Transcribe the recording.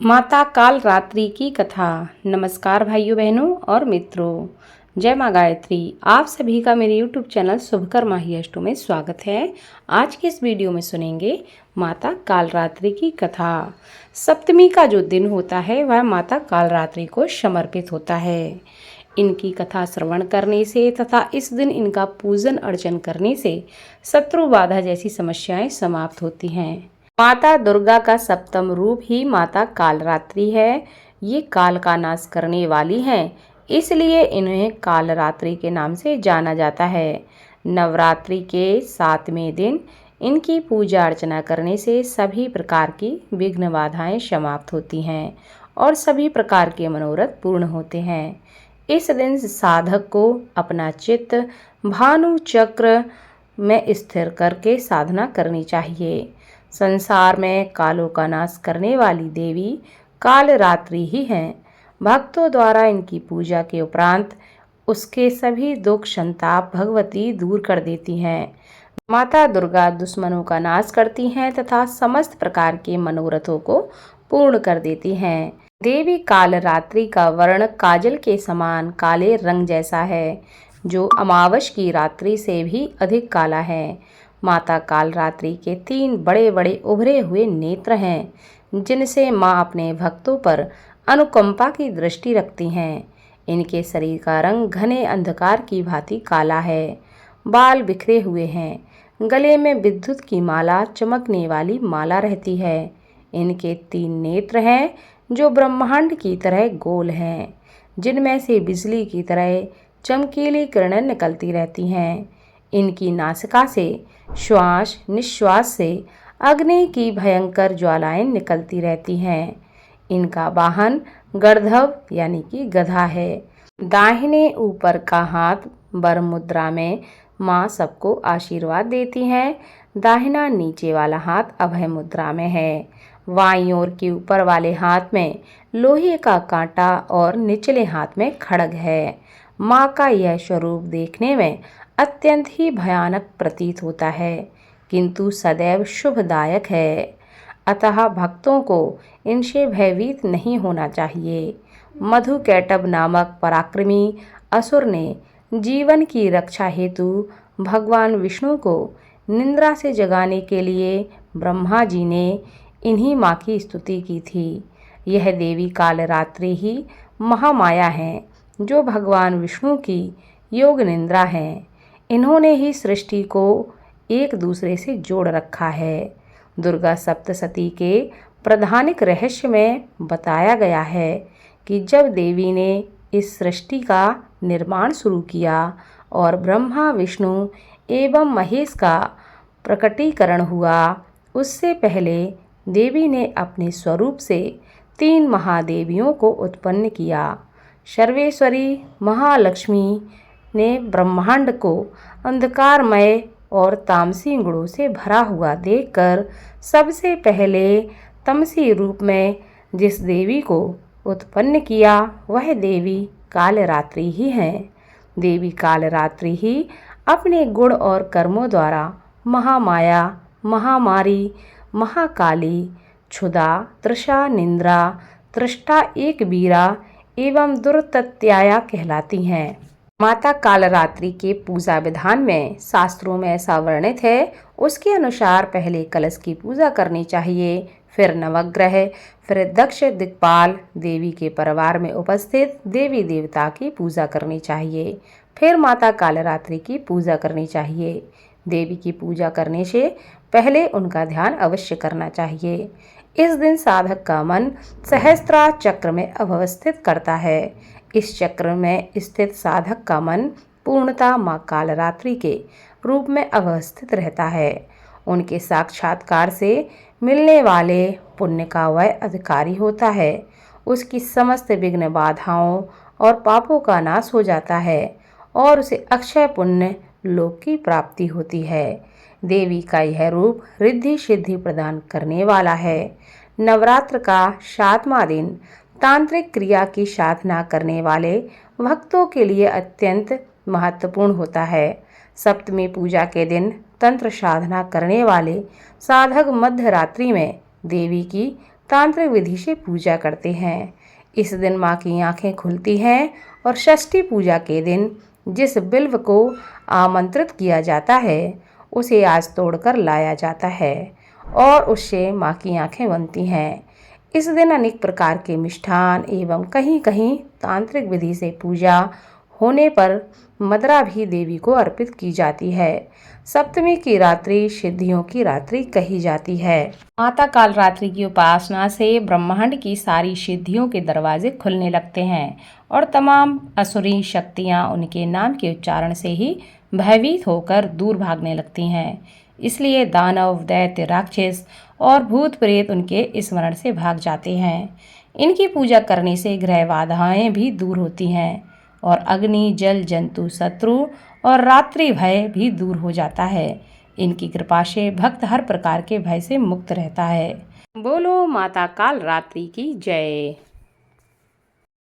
माता काल रात्रि की कथा। नमस्कार भाइयों बहनों और मित्रों, जय माँ गायत्री। आप सभी का मेरे YouTube चैनल शुभकर माही अष्टो में स्वागत है। आज के इस वीडियो में सुनेंगे माता काल रात्रि की कथा। सप्तमी का जो दिन होता है वह माता काल रात्रि को समर्पित होता है। इनकी कथा श्रवण करने से तथा इस दिन इनका पूजन अर्चन करने से शत्रु बाधा जैसी समस्याएं समाप्त होती हैं। माता दुर्गा का सप्तम रूप ही माता कालरात्रि है। ये काल का नाश करने वाली हैं, इसलिए इन्हें कालरात्रि के नाम से जाना जाता है। नवरात्रि के 7वें दिन इनकी पूजा अर्चना करने से सभी प्रकार की विघ्न बाधाएं समाप्त होती हैं और सभी प्रकार के मनोरथ पूर्ण होते हैं। इस दिन साधक को अपना चित्त भानु चक्र में स्थिर करके साधना करनी चाहिए। संसार में कालों का नाश करने वाली देवी कालरात्रि ही हैं। भक्तों द्वारा इनकी पूजा के उपरांत उसके सभी दुख संताप भगवती दूर कर देती हैं। माता दुर्गा दुश्मनों का नाश करती हैं तथा समस्त प्रकार के मनोरथों को पूर्ण कर देती हैं। देवी कालरात्रि का वर्ण काजल के समान काले रंग जैसा है, जो अमावस की रात्रि से भी अधिक काला है। माता कालरात्रि के 3 बड़े बड़े उभरे हुए नेत्र हैं, जिनसे माँ अपने भक्तों पर अनुकंपा की दृष्टि रखती हैं। इनके शरीर का रंग घने अंधकार की भांति काला है। बाल बिखरे हुए हैं। गले में विद्युत की माला चमकने वाली माला रहती है। इनके 3 नेत्र हैं, जो ब्रह्मांड की तरह गोल हैं, जिनमें से बिजली की तरह चमकीली किरणें निकलती रहती हैं। इनकी नासिका से श्वास निश्वास से अग्नि की भयंकर ज्वालाएं निकलती रहती हैं। इनका वाहन गर्दभ यानी कि गधा है। दाहिने ऊपर का हाथ वर मुद्रा में माँ सबको आशीर्वाद देती हैं। दाहिना नीचे वाला हाथ अभय मुद्रा में है। बाईं ओर के ऊपर वाले हाथ में लोहे का कांटा और निचले हाथ में खड्ग है। माँ का यह स्वरूप देखने में अत्यंत ही भयानक प्रतीत होता है, किंतु सदैव शुभदायक है। अतः भक्तों को इनसे भयभीत नहीं होना चाहिए। मधुकैटभ नामक पराक्रमी असुर ने जीवन की रक्षा हेतु भगवान विष्णु को निद्रा से जगाने के लिए ब्रह्मा जी ने इन्हीं माँ की स्तुति की थी। यह देवी कालरात्रि ही महामाया है, जो भगवान विष्णु की योग निद्रा है। इन्होंने ही सृष्टि को एक दूसरे से जोड़ रखा है। दुर्गा सप्तशती के प्रधानिक रहस्य में बताया गया है कि जब देवी ने इस सृष्टि का निर्माण शुरू किया और ब्रह्मा विष्णु एवं महेश का प्रकटीकरण हुआ, उससे पहले देवी ने अपने स्वरूप से 3 महादेवियों को उत्पन्न किया। सर्वेश्वरी महालक्ष्मी ने ब्रह्मांड को अंधकारमय और तामसी गुणों से भरा हुआ देखकर सबसे पहले तमसी रूप में जिस देवी को उत्पन्न किया, वह देवी कालरात्रि ही है। देवी कालरात्रि ही अपने गुण और कर्मों द्वारा महामाया, महामारी, महाकाली, क्षुधा, तृषा, निंद्रा, त्रष्टा, एक बीरा एवं दुर्तत्याया कहलाती हैं। माता कालरात्रि के पूजा विधान में शास्त्रों में ऐसा वर्णित है, उसके अनुसार पहले कलश की पूजा करनी चाहिए, फिर नवग्रह, फिर दक्ष दिक्पाल देवी के परिवार में उपस्थित देवी देवता की पूजा करनी चाहिए, फिर माता कालरात्रि की पूजा करनी चाहिए। देवी की पूजा करने से पहले उनका ध्यान अवश्य करना चाहिए। इस दिन साधक का मन सहस्त्रा चक्र में अवस्थित करता है। इस चक्र में स्थित साधक का मन पूर्णतः माँ कालरात्रि के रूप में अवस्थित रहता है। उनके साक्षात्कार से मिलने वाले पुण्य का वह अधिकारी होता है। उसकी समस्त विघ्न बाधाओं और पापों का नाश हो जाता है और उसे अक्षय पुण्य लोक की प्राप्ति होती है। देवी का यह रूप रिद्धि सिद्धि प्रदान करने वाला है। नवरात्र का 7वां दिन तांत्रिक क्रिया की साधना करने वाले भक्तों के लिए अत्यंत महत्वपूर्ण होता है। सप्तमी पूजा के दिन तंत्र साधना करने वाले साधक मध्य रात्रि में देवी की तांत्रिक विधि से पूजा करते हैं। इस दिन माँ की आंखें खुलती हैं और षष्ठी पूजा के दिन जिस बिल्व को आमंत्रित किया जाता है उसे आज तोड़कर लाया जाता है और उससे माँ की आंखें बनती हैं। इस दिन अनेक प्रकार के मिष्ठान एवं कहीं कहीं तांत्रिक विधि से पूजा होने पर मदरा भी देवी को अर्पित की जाती है। सप्तमी की रात्रि सिद्धियों की रात्रि कही जाती है। माता काल रात्रि की उपासना से ब्रह्मांड की सारी सिद्धियों के दरवाजे खुलने लगते हैं और तमाम असुरी शक्तियां उनके नाम के उच्चारण से ही भयभीत होकर दूर भागने लगती हैं। इसलिए दानव, दैत्य, राक्षस और भूत प्रेत उनके स्मरण से भाग जाते हैं। इनकी पूजा करने से ग्रह बाधाएं भी दूर होती हैं और अग्नि, जल, जंतु, शत्रु और रात्रि भय भी दूर हो जाता है। इनकी कृपा से भक्त हर प्रकार के भय से मुक्त रहता है। बोलो माता काल रात्रि की जय।